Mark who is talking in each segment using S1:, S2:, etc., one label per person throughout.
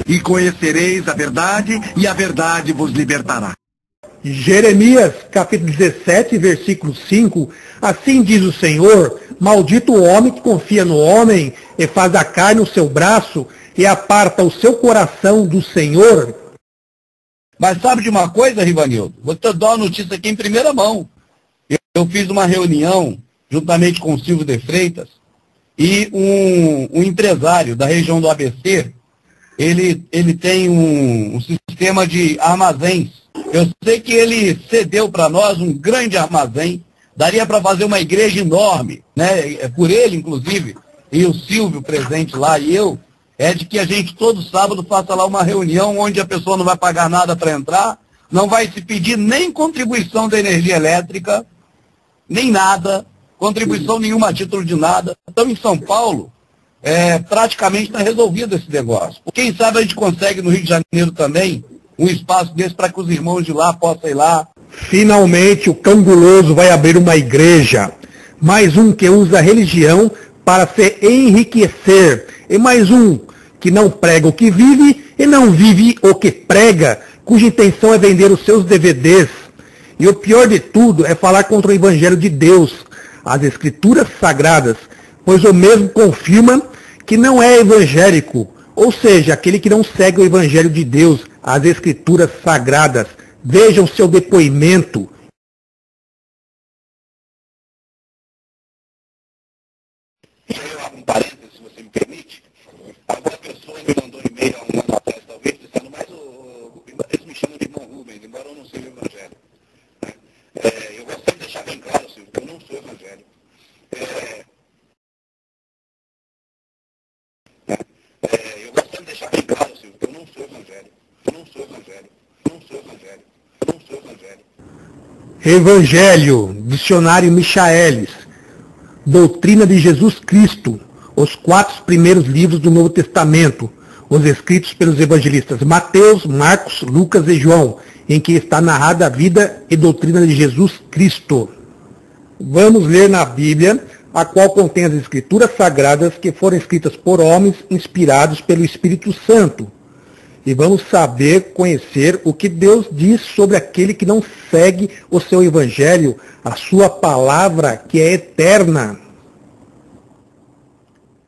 S1: E conhecereis a verdade, e a verdade vos libertará.
S2: Jeremias, capítulo 17, versículo 5, assim diz o Senhor, maldito o homem que confia no homem, e faz a carne o seu braço, e aparta o seu coração do Senhor.
S3: Mas sabe de uma coisa, Rivanildo? Vou te dar uma notícia aqui em primeira mão. Eu fiz uma reunião, juntamente com o Silvio de Freitas, e um empresário da região do ABC, ele tem um sistema de armazéns. Eu sei que ele cedeu para nós um grande armazém, daria para fazer uma igreja enorme, né? Por ele, inclusive, e o Silvio presente lá, e eu, é de que a gente todo sábado faça lá uma reunião onde a pessoa não vai pagar nada para entrar, não vai se pedir nem contribuição da energia elétrica, nem nada, contribuição nenhuma a título de nada. Então, em São Paulo, praticamente está resolvido esse negócio. Quem sabe a gente consegue no Rio de Janeiro também um espaço desse para que os irmãos de lá possam ir lá.
S2: Finalmente o cão guloso vai abrir uma igreja. Mais um que usa a religião para se enriquecer. E mais um que não prega o que vive e não vive o que prega, cuja intenção é vender os seus DVDs. E o pior de tudo é falar contra o Evangelho de Deus, as Escrituras Sagradas, pois o mesmo confirma que não é evangélico, ou seja, aquele que não segue o Evangelho de Deus, as Escrituras Sagradas. Vejam seu depoimento.
S3: Um parênteses, se você me permite. Algumas pessoas me mandou e-mail há um ano atrás, talvez, dizendo, mas eles me chamam de irmão Rubens, embora eu não seja evangélico. Eu gostaria de deixar bem claro, Silvio, que eu não sou evangélico. Eu gostaria de deixar bem claro, Silvio, que eu não sou evangélico. Eu não sou evangélico. Eu não sou evangélico. Eu não sou evangélico.
S2: Evangelho, Dicionário Michaelis, Doutrina de Jesus Cristo, os 4 primeiros livros do Novo Testamento, os escritos pelos evangelistas Mateus, Marcos, Lucas e João, em que está narrada a vida e doutrina de Jesus Cristo. Vamos ler na Bíblia, a qual contém as Escrituras Sagradas que foram escritas por homens inspirados pelo Espírito Santo. E vamos saber, conhecer o que Deus diz sobre aquele que não segue o seu Evangelho, a sua palavra que é eterna.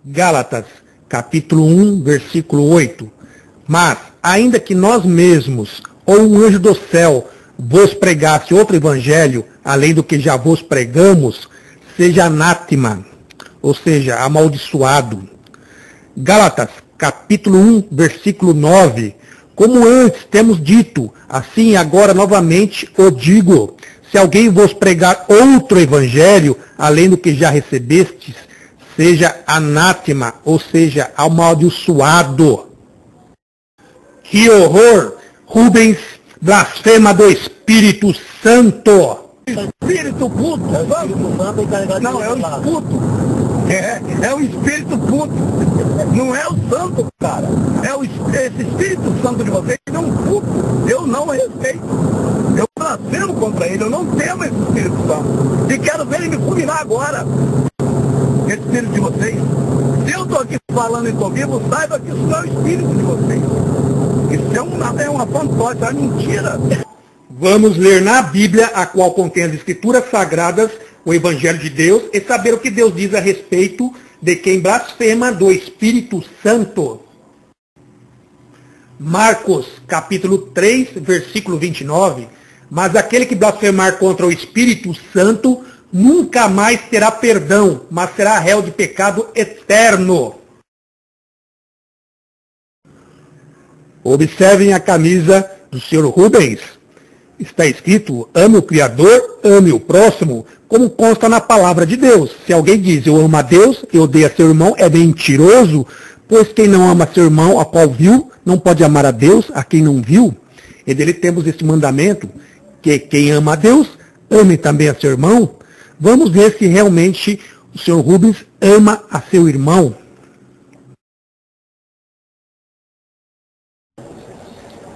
S2: Gálatas, capítulo 1, versículo 8. Mas, ainda que nós mesmos, ou um anjo do céu, vos pregasse outro Evangelho, além do que já vos pregamos, seja anátema, ou seja, amaldiçoado. Gálatas, capítulo 1, versículo 9. Como antes temos dito, assim agora novamente o digo, se alguém vos pregar outro evangelho, além do que já recebestes, seja anátema, ou seja, amaldiçoado. Que horror! Rubens blasfema do Espírito Santo.
S3: Espírito puto, não, é o puto. É o espírito puto. Não é o santo, cara. Esse espírito santo de vocês é um puto. Eu não respeito. Eu blasfemo contra ele. Eu não temo esse espírito santo. E quero ver ele me fulminar agora. Esse espírito de vocês. Se eu estou aqui falando isso ao vivo, saiba que isso não é o espírito de vocês. Isso é uma fantoche, é uma mentira.
S2: Vamos ler na Bíblia, a qual contém as Escrituras Sagradas, o Evangelho de Deus, e saber o que Deus diz a respeito de quem blasfema do Espírito Santo. Marcos, capítulo 3, versículo 29. Mas aquele que blasfemar contra o Espírito Santo nunca mais terá perdão, mas será réu de pecado eterno. Observem a camisa do Sr. Rubens. Está escrito, ame o Criador, ame o próximo, como consta na palavra de Deus. Se alguém diz, eu amo a Deus e odeia seu irmão, é mentiroso, pois quem não ama seu irmão, a qual viu, não pode amar a Deus, a quem não viu. E dele temos esse mandamento, que quem ama a Deus, ame também a seu irmão. Vamos ver se realmente o Sr. Rubens ama a seu irmão.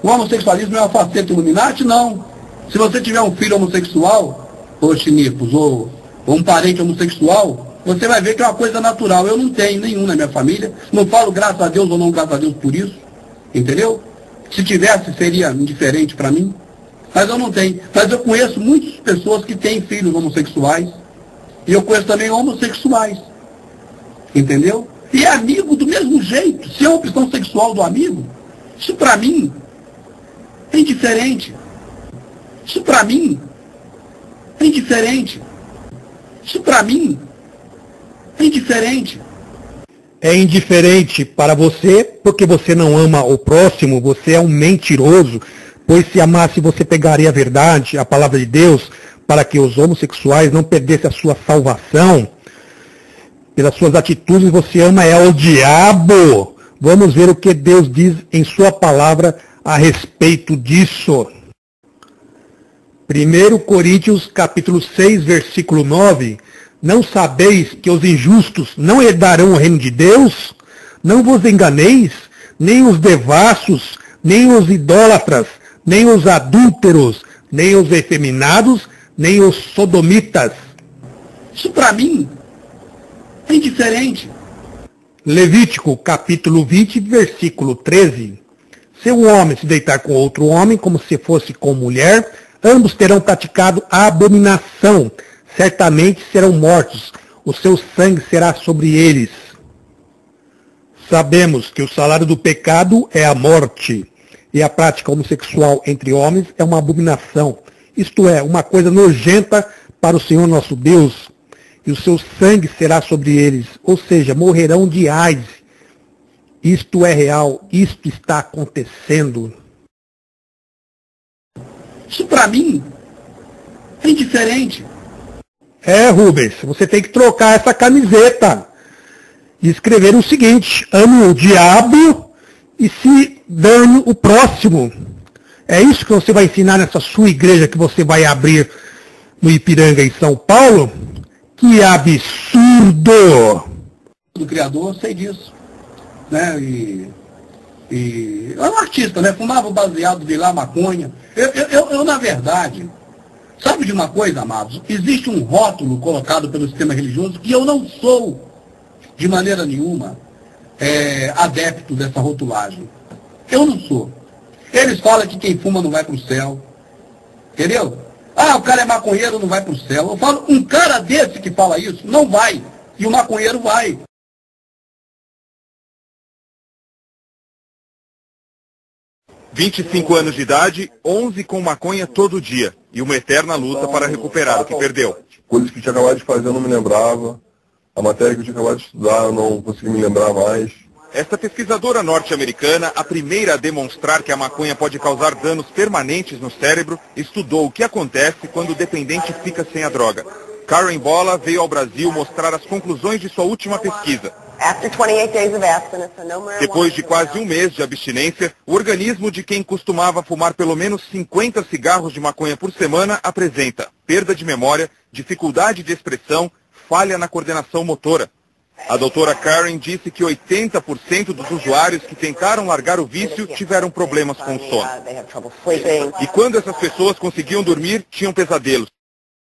S3: O homossexualismo é uma faceta Illuminati? Não. Se você tiver um filho homossexual, ou chinipos, ou um parente homossexual, você vai ver que é uma coisa natural. Eu não tenho nenhum na minha família. Não falo graças a Deus ou não graças a Deus por isso. Entendeu? Se tivesse, seria indiferente para mim. Mas eu não tenho. Mas eu conheço muitas pessoas que têm filhos homossexuais. E eu conheço também homossexuais. Entendeu? E é amigo do mesmo jeito. Se é uma opção sexual do amigo, isso para mim é indiferente. Isso para mim é indiferente. Isso para mim é indiferente.
S2: É indiferente para você porque você não ama o próximo, você é um mentiroso, pois se amasse você pegaria a verdade, a palavra de Deus, para que os homossexuais não perdessem a sua salvação. Pelas suas atitudes você ama o diabo. Vamos ver o que Deus diz em sua palavra a respeito disso. 1 Coríntios capítulo 6, versículo 9. Não sabeis que os injustos não herdarão o reino de Deus? Não vos enganeis, nem os devassos, nem os idólatras, nem os adúlteros, nem os efeminados, nem os sodomitas.
S3: Isso para mim é indiferente.
S2: Levítico capítulo 20, versículo 13. Se um homem se deitar com outro homem, como se fosse com mulher, ambos terão praticado a abominação. Certamente serão mortos. O seu sangue será sobre eles. Sabemos que o salário do pecado é a morte. E a prática homossexual entre homens é uma abominação. Isto é, uma coisa nojenta para o Senhor nosso Deus. E o seu sangue será sobre eles. Ou seja, morrerão de AIDS. Isto é real. Isto está acontecendo.
S3: Isso para mim é indiferente.
S2: Rubens, você tem que trocar essa camiseta e escrever o seguinte: ame o diabo e se dane o próximo. É isso que você vai ensinar nessa sua igreja que você vai abrir no Ipiranga, em São Paulo? Que absurdo!
S3: Do Criador, eu sei disso. Né? É um artista, né? Fumava baseado, de lá maconha. Eu, na verdade, sabe de uma coisa, amados? Existe um rótulo colocado pelo sistema religioso que eu não sou, de maneira nenhuma, adepto dessa rotulagem. Eu não sou. Eles falam que quem fuma não vai para o céu. Entendeu? Ah, o cara é maconheiro, não vai para o céu. Eu falo, um cara desse que fala isso, não vai. E o maconheiro vai.
S4: – 25 anos de idade, 11 com maconha todo dia. E uma eterna luta para recuperar o que perdeu.
S5: Coisas que eu tinha acabado de fazer eu não me lembrava. A matéria que eu tinha acabado de estudar eu não consegui me lembrar mais.
S4: Esta pesquisadora norte-americana, a primeira a demonstrar que a maconha pode causar danos permanentes no cérebro, estudou o que acontece quando o dependente fica sem a droga. Karen Bola veio ao Brasil mostrar as conclusões de sua última pesquisa. Depois de quase um mês de abstinência, o organismo de quem costumava fumar pelo menos 50 cigarros de maconha por semana apresenta perda de memória, dificuldade de expressão, falha na coordenação motora. A doutora Karen disse que 80% dos usuários que tentaram largar o vício tiveram problemas com o sono. E quando essas pessoas conseguiam dormir, tinham pesadelos.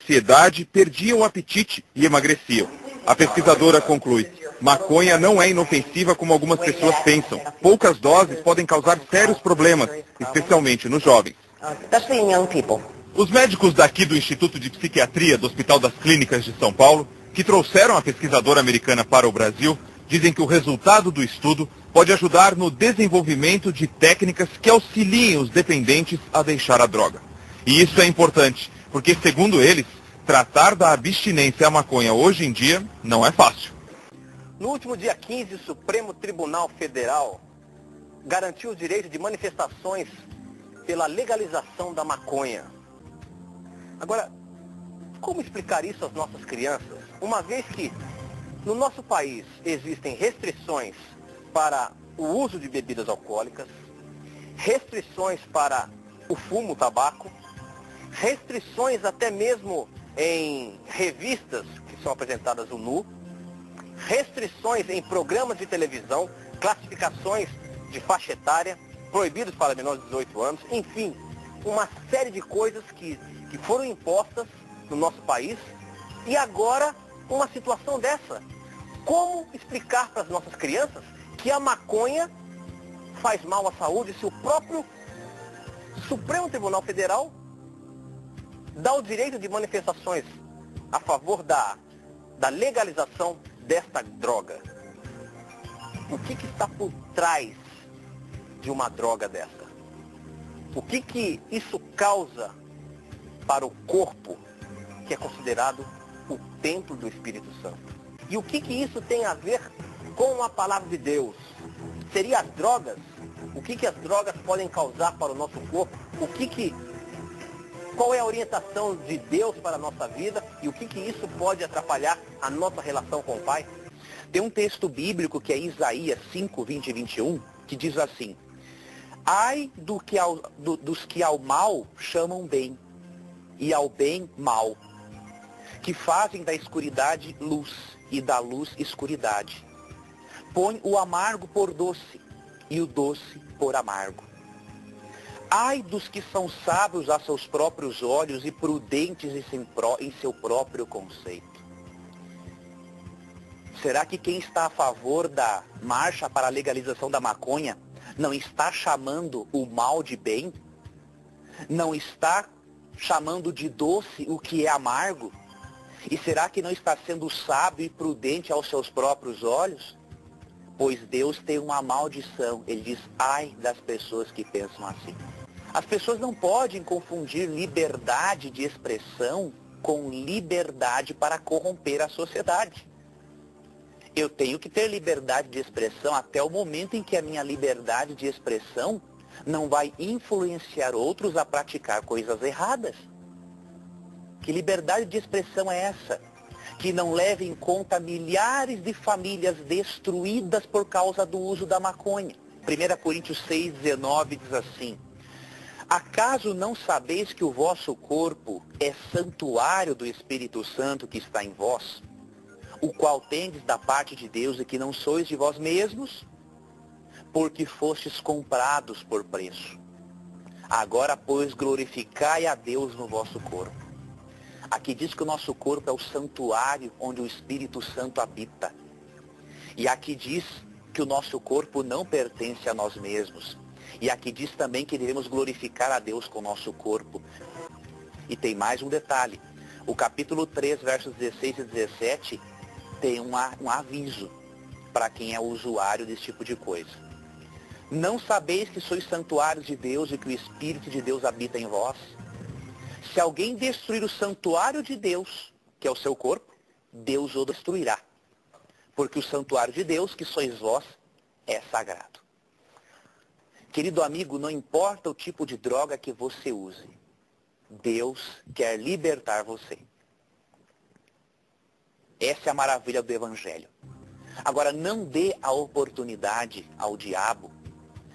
S4: Ansiedade, perdiam o apetite e emagreciam. A pesquisadora conclui: maconha não é inofensiva como algumas pessoas pensam. Poucas doses podem causar sérios problemas, especialmente nos jovens. Os médicos daqui do Instituto de Psiquiatria do Hospital das Clínicas de São Paulo, que trouxeram a pesquisadora americana para o Brasil, dizem que o resultado do estudo pode ajudar no desenvolvimento de técnicas que auxiliem os dependentes a deixar a droga. E isso é importante, porque, segundo eles, tratar da abstinência à maconha hoje em dia não é fácil.
S6: No último dia 15, o Supremo Tribunal Federal garantiu o direito de manifestações pela legalização da maconha. Agora, como explicar isso às nossas crianças, uma vez que no nosso país existem restrições para o uso de bebidas alcoólicas, restrições para o fumo, o tabaco, restrições até mesmo em revistas que são apresentadas no nu, restrições em programas de televisão, classificações de faixa etária, proibidos para menores de 18 anos, enfim, uma série de coisas que foram impostas no nosso país. E agora, uma situação dessa. Como explicar para as nossas crianças que a maconha faz mal à saúde se o próprio Supremo Tribunal Federal dá o direito de manifestações a favor da legalização desta droga? O que está por trás de uma droga dessa? O que isso causa para o corpo, que é considerado o templo do Espírito Santo? E o que isso tem a ver com a palavra de Deus? Seria as drogas? O que as drogas podem causar para o nosso corpo? Qual é a orientação de Deus para a nossa vida? E o que isso pode atrapalhar a nossa relação com o Pai?
S7: Tem um texto bíblico que é Isaías 5, 20 e 21, que diz assim: ai dos que ao mal chamam bem, e ao bem mal, que fazem da escuridade luz, e da luz escuridade. Põe o amargo por doce, e o doce por amargo. Ai dos que são sábios a seus próprios olhos e prudentes em seu próprio conceito. Será que quem está a favor da marcha para a legalização da maconha não está chamando o mal de bem? Não está chamando de doce o que é amargo? E será que não está sendo sábio e prudente aos seus próprios olhos? Pois Deus tem uma maldição. Ele diz: ai das pessoas que pensam assim. As pessoas não podem confundir liberdade de expressão com liberdade para corromper a sociedade. Eu tenho que ter liberdade de expressão até o momento em que a minha liberdade de expressão não vai influenciar outros a praticar coisas erradas. Que liberdade de expressão é essa? Que não leva em conta milhares de famílias destruídas por causa do uso da maconha. 1 Coríntios 6, 19 diz assim: acaso não sabeis que o vosso corpo é santuário do Espírito Santo que está em vós, o qual tendes da parte de Deus e que não sois de vós mesmos, porque fostes comprados por preço? Agora, pois, glorificai a Deus no vosso corpo. Aqui diz que o nosso corpo é o santuário onde o Espírito Santo habita. E aqui diz que o nosso corpo não pertence a nós mesmos. E aqui diz também que devemos glorificar a Deus com o nosso corpo. E tem mais um detalhe. O capítulo 3, versos 16 e 17, tem um aviso para quem é usuário desse tipo de coisa. Não sabeis que sois santuários de Deus e que o Espírito de Deus habita em vós? Se alguém destruir o santuário de Deus, que é o seu corpo, Deus o destruirá. Porque o santuário de Deus, que sois vós, é sagrado. Querido amigo, não importa o tipo de droga que você use, Deus quer libertar você. Essa é a maravilha do Evangelho. Agora, não dê a oportunidade ao diabo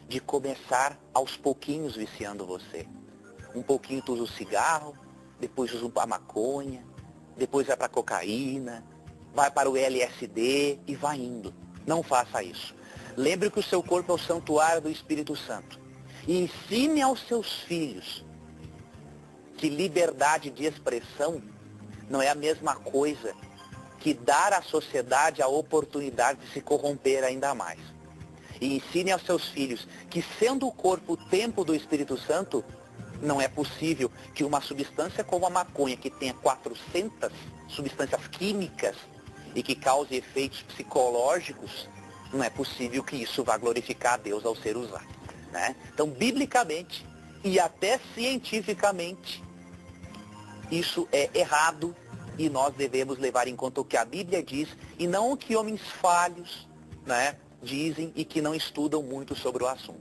S7: de começar aos pouquinhos viciando você. Um pouquinho tu usa o cigarro, depois usa a maconha, depois vai para a cocaína, vai para o LSD e vai indo. Não faça isso. Lembre que o seu corpo é o santuário do Espírito Santo. E ensine aos seus filhos que liberdade de expressão não é a mesma coisa que dar à sociedade a oportunidade de se corromper ainda mais. E ensine aos seus filhos que, sendo o corpo o templo do Espírito Santo, não é possível que uma substância como a maconha, que tenha 400 substâncias químicas e que cause efeitos psicológicos, não é possível que isso vá glorificar a Deus ao ser usado, né? Então, biblicamente e até cientificamente, isso é errado e nós devemos levar em conta o que a Bíblia diz e não o que homens falhos, né, dizem e que não estudam muito sobre o assunto.